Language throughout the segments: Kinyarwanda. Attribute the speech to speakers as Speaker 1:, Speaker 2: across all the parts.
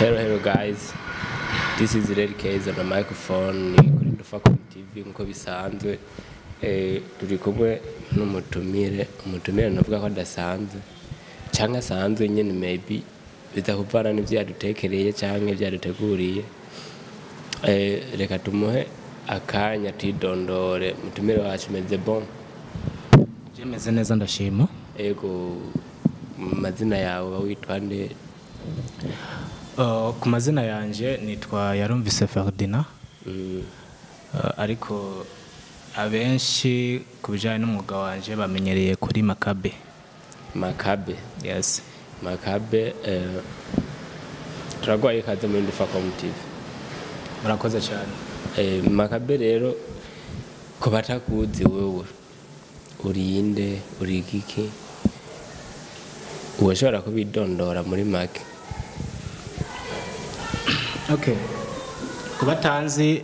Speaker 1: Hello guys, this is Red Case on the microphone. Kurikirana Ndufacom Tv nko bisanzwe. Turi kumwe n'umutumire navuga ko adasanzwe cyangwa asanzwe nyine maybe bizakuvana n'ivyo yadutekereye cyangwa ivyo yaduteguriye. Reka tumuhe akanya tidondore. Mutumire wacu meze bon?
Speaker 2: Meze neza ndashima.
Speaker 1: Ego, mazina yawe witwa nde?
Speaker 2: Ku mazina yanje nitwa Mufise Ferdinand. Ariko abenshi kubijanye n'umwuga wanje bamenyereye kuri Makabe.
Speaker 1: Makabe?
Speaker 2: Yes.
Speaker 1: Makabe, turagwaye ikaze muri Ndufacom TV.
Speaker 2: Murakoze cyane.
Speaker 1: Makabe rero ko batakuzi wewe urinde urigiki uwashobora kubidondora muri make?
Speaker 2: Okay. Kubatanzi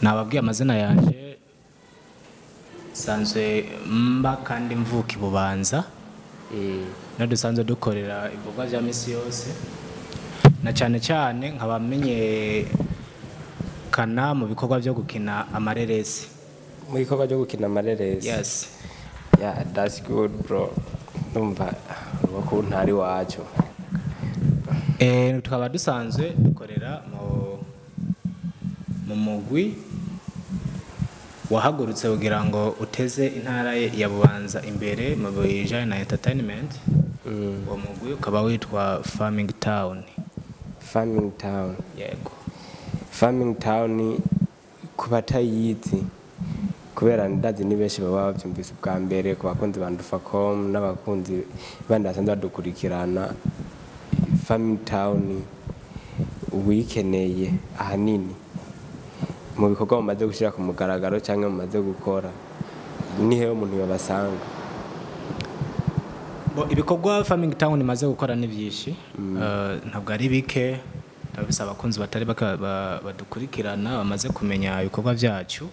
Speaker 2: nababwiye amazina yanje sanzwe mba kandi mvuki Bubanza. No dusanzwe dukorera ibikorwa bya misi yose na cyane cyane nkabamenye kana mu bikorwa byo gukina Amareresi.
Speaker 1: Mu bikorwa byo gukina Amareresi?
Speaker 2: Yes.
Speaker 1: Yeah, that's good bro. Numva ko ntari wacu.
Speaker 2: Tukaba dusanzwe dukorera mu mugwi wahagurutse kugira ngo uteze intara ya Bubanza imbere mu bijanye na entertainment. Uwo mugwi ukaba witwa Farming Town.
Speaker 1: Farming Town?
Speaker 2: Yego.
Speaker 1: Farming Town kubatayizi kubera ndazi ni benshi baba bavyumvise bwa mbere ku bakunzi ba Ndufacom n'abakunzi bandi basanzwe badukurikirana. Farming Town wikeneye ahanini mu bikorwa mumaze gushira ku mugaragaro cyangwa mumaze gukora ni hehe umuntu yabasanga?
Speaker 2: Ibikorwa Farming Town imaze gukora ni byinshi. Ntabwo ari bike, ndabisa abakunzi batari badukurikirana bamaze kumenya ibikorwa byacu.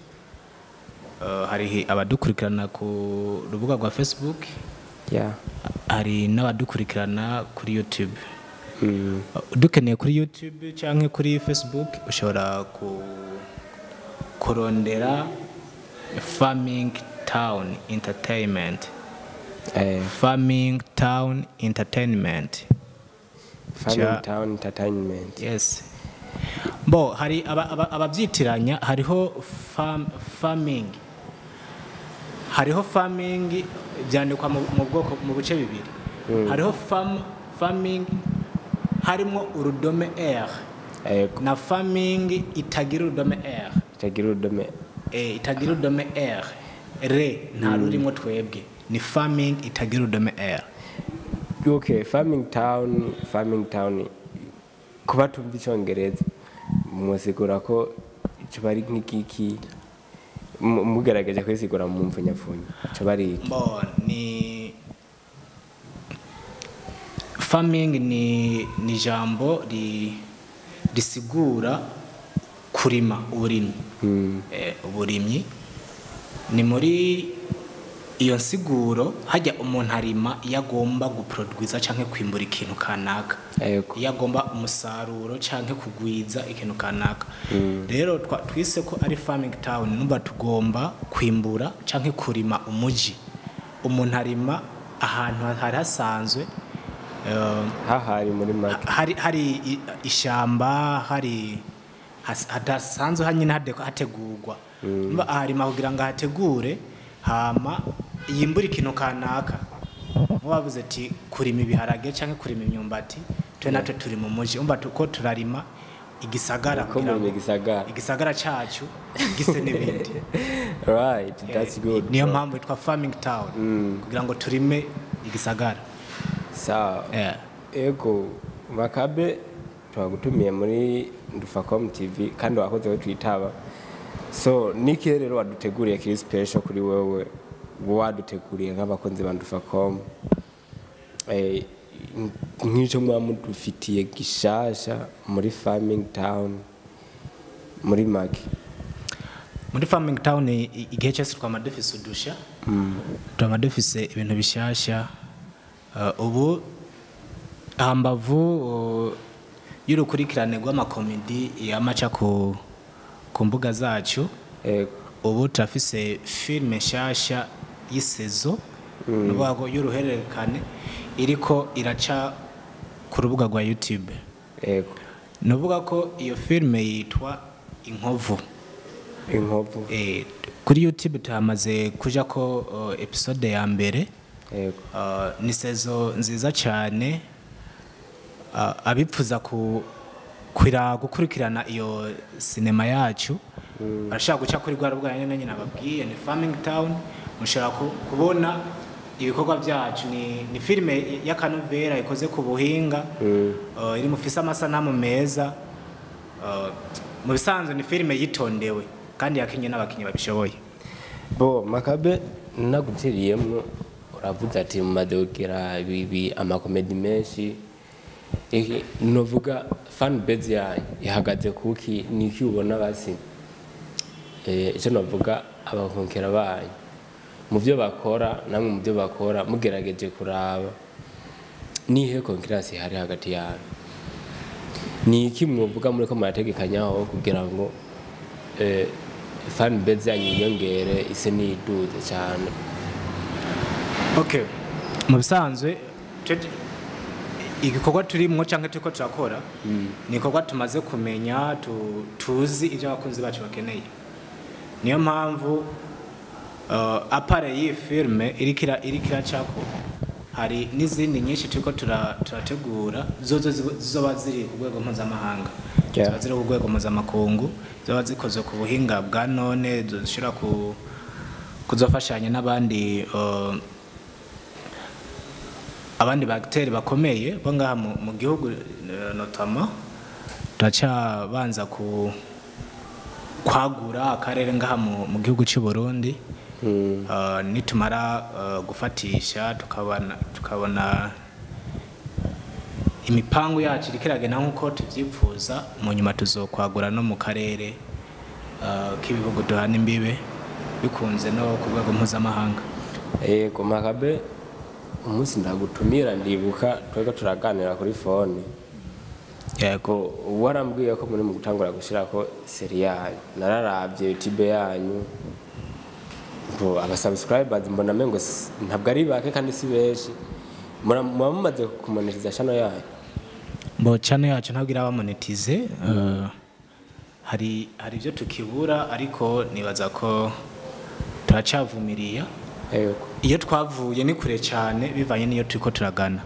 Speaker 2: Hari abadukurikirana ku rubuga rwa Facebook.
Speaker 1: Yeah.
Speaker 2: Hari n'abadukurikirana kuri YouTube. Dukeneye kuri YouTube cyangwa kuri Facebook ushobora kurondera Farming Town Entertainment. Farming Town Entertainment.
Speaker 1: Farming Town Entertainment.
Speaker 2: Yes. Bo hari ababyitiranya hariho farming. Hariho farming byandikwa mu bwoko mu bice bibiri. Hariho farming harimo urudome R. Na farming itagira urudome R.
Speaker 1: Itagira urudome
Speaker 2: itagira urudome R. Re nta rurimo twebwe. Ni farming itagira urudome R.
Speaker 1: Okay, Farming Town kuba tumva icyongereza musigura ko cyo bari nk'iki mugerageje kwisigura mu mfunyapfunya cyo bari iki?
Speaker 2: Ni farming ni jambo risigura kurima uburimyi. Uburimyi ni muri iyo nsiguro hajya umuntu arima yagomba guproduce canke kwimbura ikintu kanaka. Yagomba umusaruro canke kugwiza ikintu kanaka. Rero twise ko ari Farming Town numva tugomba kwimbura canke kurima umuji. Umuntu arima ahantu hari hasanzwe
Speaker 1: hahari muri make.
Speaker 2: Hari ishamba, hari hadasanzwe hanyine hategurwa. Numva arima kugira ngo hategure hama yimbura ikintu kanaka. Wavuze ati kurima ibiharage canke kurima imyumbati twe natwe turi mu muji umva ko turarima igisagara kugira ngo igisagara cyacu gise n'ibindi.
Speaker 1: Right, that's good.
Speaker 2: Niyo mpamvu itwa Farming Town kugira ngo turime igisagara.
Speaker 1: Sawa. Ego Makabe twagutumiye muri Ndufacom TV kandi wakoze we twitaba. So niki rero waduteguriye kiri special kuri wewe waduteguriye nk'abakunzi ba Ndufacom nk'icyo mwamudufitiye gishasha muri Farming Town muri make?
Speaker 2: Muri Farming Town igihe cyose twamadufise udusha twamadufise ibintu bishasha ubu hambavu y'urukurikirane rw'amakomedi yamaca ku mbuga zacu ubu turafise filime nshasha y'isezo nuvuga y'uruhererekane iriko iraca ku rubuga rwa YouTube nuvuga ko iyo filime yitwa Inkovu kuri YouTube tuhamaze kuja ko episode ya mbere ni sezo nziza cyane abipfuza gukurikirana iyo sinema yacu barashaka guca kuri rwa rubuga nyine nababwiye ni Farming Town mushaka kubona ibikorwa byacu ni filime y'akanovera ikoze ku buhinga iri Mufise amasanamu meza mu bisanzwe ni filime yitondewe kandi yakinye n'abakinyi babishoboye
Speaker 1: bo makabe nagutiriyemo uravuze ati mu madogera ibi amakomedi menshi novuga fan base yanyu ihagaze kuki niki ubona basi icyo novuga abakonkera banyu mu byo bakora namwe mu byo bakora mugerageje kuraba nihe konkurence hari hagati yanyu niki mwovuga muri ko murategekanyaho kugira ngo fan base yanyu yongere ise niduze cyane
Speaker 2: okay mu bisanzwe igikorwa turimwo canke turiko turakora ni igikorwa tumaze kumenya tuzi ivyo abakunzi bacu bakeneye niyo mpamvu apare iyi filme irikira cako hari n'izindi nyinshi turiko turategura zozo zizoba ziri ku rwego mpuzamahanga zizoba ziri ku rwego mpuzamakungu zizoba zikoze ku buhinga bwa none zishobora kuzofashanya n'abandi bagiteri bakomeye bo ngaha mu gihugu notama turacabanza kwagura akarere ngaha mu gihugu cy'u Burundi nitumara gufatisha tukabona imipangu yacu irikiragena nk'uko tubyipfuza mu nyuma tuzokwagura no mu karere k'ibihugu duhana imbibe bikunze no ku rwego mpuzamahanga
Speaker 1: yego makabe umunsi ndagutumira ndibuka twego turaganira kuri phone yego warambwiye ko muri mu gutangura gushira ko serial nararavye YouTube yanyu ngo abasubscribers mbona mengo ntabwo ari bake kandi si beshi mumaze kumonetiza channel yayo
Speaker 2: bo channel yacu ntabwo irabamonetize hari ibyo tukibura ariko nibaza ko turacavumiriya iyo twavuye ni kure cyane bivanye niyo turiko turagana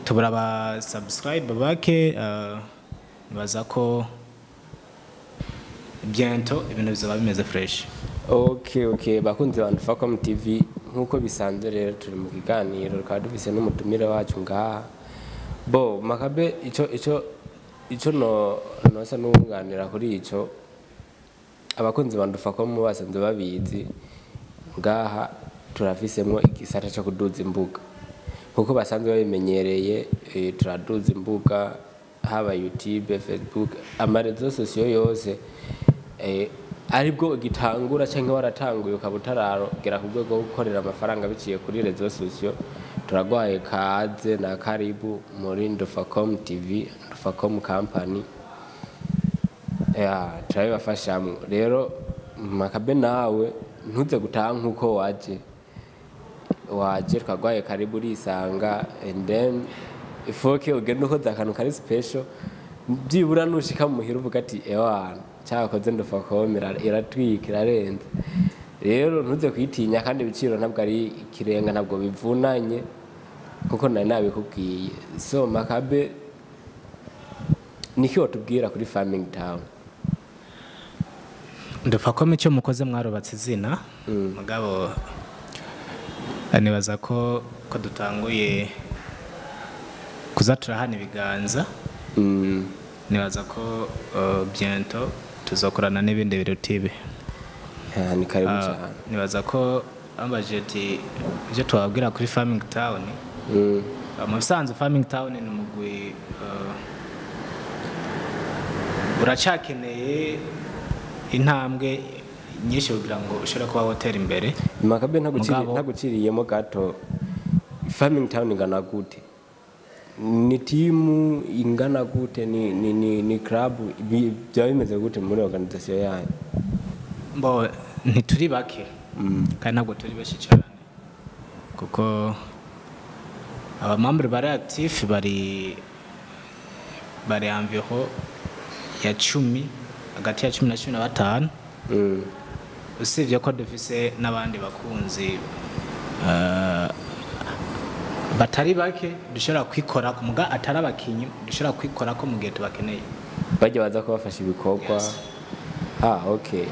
Speaker 2: tubura aba subscribe bake nibaza ko bientôt ibintu bizaba bimeze fresh
Speaker 1: okay bakunze abantu Ndufacom TV nkuko bisanzwe rero turi mu kiganiro kandi dufise n'umutumire wacu ngaha bo makabe ico nosa n'unganira kuri ico abakunzi ba Ndufacom basanzwe babizi ngaha turafisemwo igisata cyo kuduza imbuga kuko basanzwe babimenyereye turaduza imbuga haba YouTube Facebook amarezo sosiyo yose aribwo gitangura cyangwa waratanguye ukabutararo gera ku rwego rwo gukorera amafaranga biciye kuri rezo sosiyo turagwaye kaze na karibu muri Ndufacom TV Ndufacom company turabibafashamwe rero makabe nawe ntuze gutaha nkuko waje twagwaye karibu risanga and then ifoke ugenda ukoza akantu kari special byibura nushika mu muhira uvuga ati ewana cyakoze Ndufacom iratwikira renze rero ntuze kwitinya kandi biciro ntabwo ari ikirenga ntabwo bivunanye kuko nari nabikubwiye so makabe niki watubwira kuri Farming Town
Speaker 2: Ndufacom icyo mukoze mwarubatse izina mugabo anibaza ko dutanguye kuza turahana ibiganza nibaza ko bientôt tuzokorana n'ibindi birutibe
Speaker 1: ni karibu cyane
Speaker 2: nibaza ko ambajeti byo twabwira kuri Farming Town mu bisanzwe Farming Town ni umugwi uracakeneye intambwe nyinshi kugira ngo ushobore kuba hoteli imbere
Speaker 1: makabe ntaguciriyemo gato Farming Town ingana gute ni timu ingana gute ni club byaba bimeze gute muri organisation yanyu?
Speaker 2: Mbo ntituri bake kandi ntabwo turi benshi cyane kuko abamambere bari active bari environ ya 10 hagati ya 10 na 15 usibye ko dufise n'abandi bakunzi batari bake dushobora kwikora ku muga atari abakinyi dushobora kwikora ko mu gihe tubakeneye
Speaker 1: bajya baza kubafasha ibikorwa. Okay,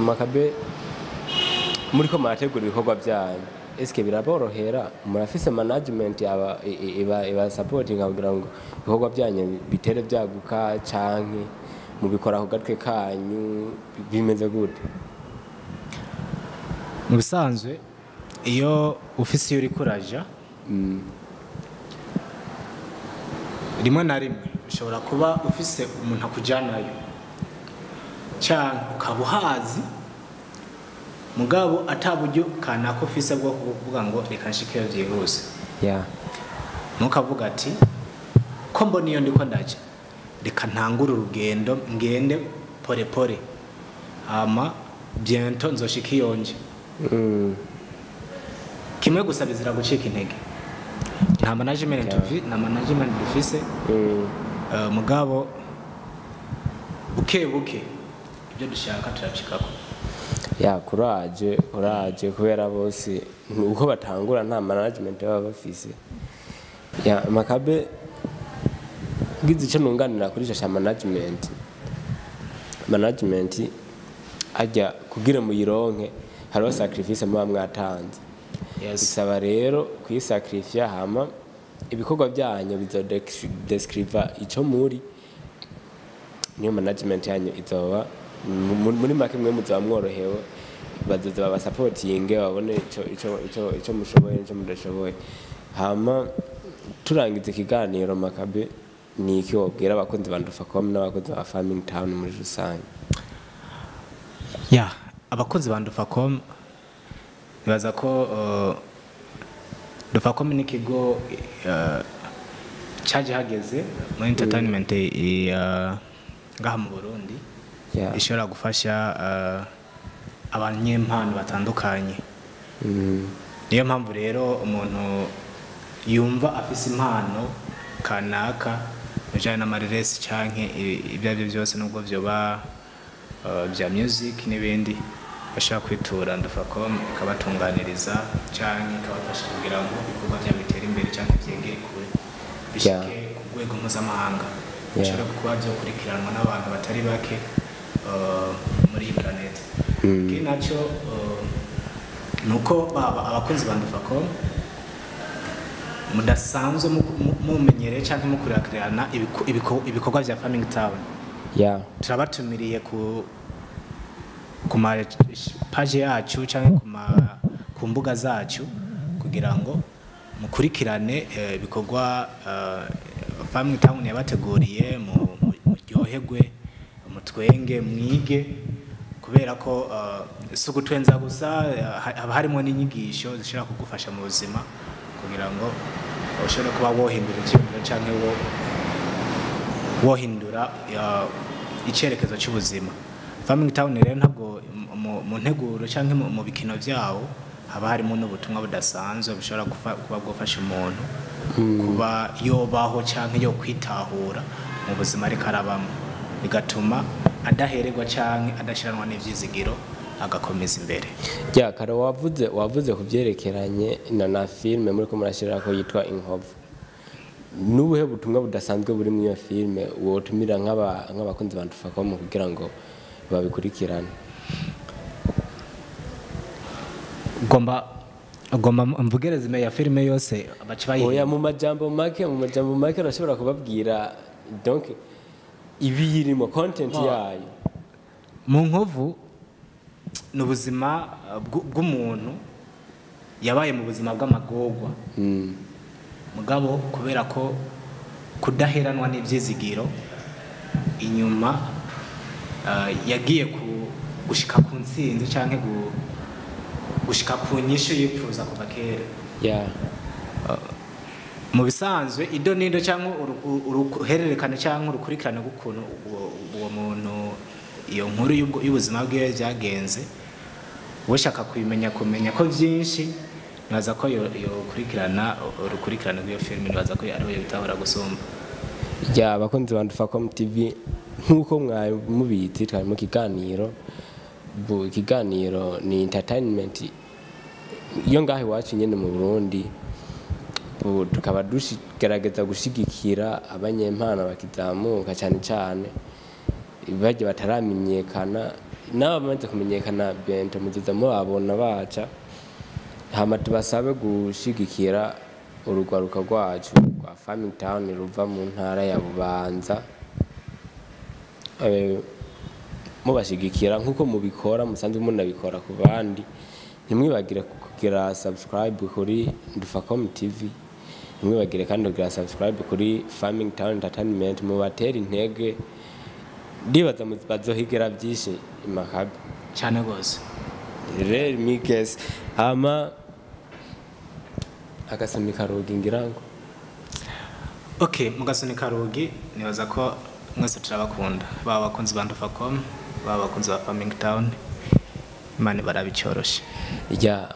Speaker 1: makabe muri ko marategura ibikorwa byanyu, eske biraborohera? Murafise management iba supporting kugira ngo ibikorwa byanyu bitere byaguka canke mubikora ku gatwe kanyu, bimeze gute?
Speaker 2: Mu bisanzwe iyo ufise uri kuraja rimwe na rimwe ushobora kuba ufise umuntu akujanayo cyangwa ukabuhazi mugabo ataburyo kanako ufise bwo kuvuga ngo reka nshikeyo byihuse. Nukavuga ati ko mbona iyo ndiko ndaje reka ntangura urugendo ngende pore pore ama bientôt nzoshika iyonje. Kimwe gusa bizira gucika intege, nta management dufise mugabo buke ibyo dushaka turabishikako. Kuraje kubera bose uko batangura nta management baba bafise. Makabe gize icyo nunganira kuri shasha management ajya kugira muyironke hariho sacrifice muba mwatanze. Bisaba rero kwisacrifice hama ibikorwa byanyu bizodescribe ico muri, niyo management yanyu izoba muri make mwe muzaba mworohewe, bazoza baba supporting babone ico mushoboye n'ico mudashoboye. Hama turangiza ikiganiro makabe ni iki wabwira abakunzi ba Ndufacom n'abakunzi ba Farming Town muri rusange? Abakunzi ba Ndufacom nibaza ko Ndufacom ni ikigo cyaje hageze muri entertainment ngaha mu Burundi ishobora gufasha abanyempano batandukanye. Niyo mpamvu rero umuntu yumva afise impano kanaka bijanye n'amareresi canke ibyo byose nubwo byoba bya music n'ibindi bashaka kwitura Ndufacom ikabatunganiriza canke ikabafasha kugira ngo ibikorwa byabo bitere imbere canke byegere kure bishike ku rwego mpuzamahanga, bishobora kuba byo kurikiranwa n'abantu batari bake muri iyi planet. Iki nacyo nuko abakunzi ba Ndufacom mudasanzwe mumenyereye canke mukurikirana ibikorwa bya Farming Town. Turabatumiriye ku page yacu canke ku mbuga zacu kugira ngo mukurikirane ibikorwa Farming Town yabateguriye, muryoherwe, mutwenge, mwige, kubera ko si ugutwenza gusa, haba harimo n'inyigisho zishobora kugufasha mu buzima kugira ngo ushobore kuba wohindura icyumviro canke wohindura icyerekezo cy'ubuzima. Farming Town rero ntabwo mu nteguro canke mu bikino byawo haba harimo n'ubutumwa budasanzwe bushobora kuba bwofasha umuntu kuba yobaho canke yo kwitahura mu buzima ariko arabamo, bigatuma adahererwa canke adashiranwa n'ivyizigiro agakomeza imbere.
Speaker 1: Kare wavuze kubyerekeranye na filme muri ko murashira ko yitwa Inkovu. Nubuhe butumwa budasanzwe buri mu iyo filme wotumira nk'abakunzi ba Ndufacom kugira ngo babikurikirane?
Speaker 2: Gomba mvugereze ya filme yose abacibaye.
Speaker 1: Oya, mu majambo make urashobora kubabwira donc ibiyirimo content yayo.
Speaker 2: Mu Nkovu n'ubuzima bw'umuntu yabaye mu buzima bw'amagorwa, mugabo kubera ko kudaheranwa n'ivyizigiro inyuma yagiye gushika ku ntsinzi canke gushika ku nyishu yipfuza kuva kera. mu bisanzwe ido nido cyangwa uruhererekane cyangwa urukurikirane gukuntu uwo muntu iyo nkuru y'ubuzima bwe byagenze ushaka kumenya ko byinshi naza ko yo urukurikirane rw'iyo film naza ko ariho bitahora gusumba
Speaker 1: ya bakunzi ba Ndufacom TV nkuko mwabibitse twari mu kiganiro ni entertainment iyo ngahe wacu nyene mu Burundi tukaba dugerageza gushigikira abanyempano bakizamuka cyane baje bataramenyekana n'abamaze kumenyekana bento muziza mubabona baca hama tubasabe gushigikira urugwaruka rwacu rwa Farming Town ruva mu ntara ya Bubanza mubashigikira nkuko mubikora musanzwe munabikora ku bandi ntimwibagire kugira subscribe kuri Ndufacom TV ntimwibagire kandi kugira subscribe kuri Farming Town Entertainment mubatera intege ndibaza bazohigera byinshi imakabi
Speaker 2: cyane gose
Speaker 1: rero mikes hama agasoni karugi ngirango
Speaker 2: okay mugasoni karugi nibaza ko mwese turabakunda baba bakunzi ba Ndufacom baba bakunzi ba Farming Town mane barabicoroshe
Speaker 1: ya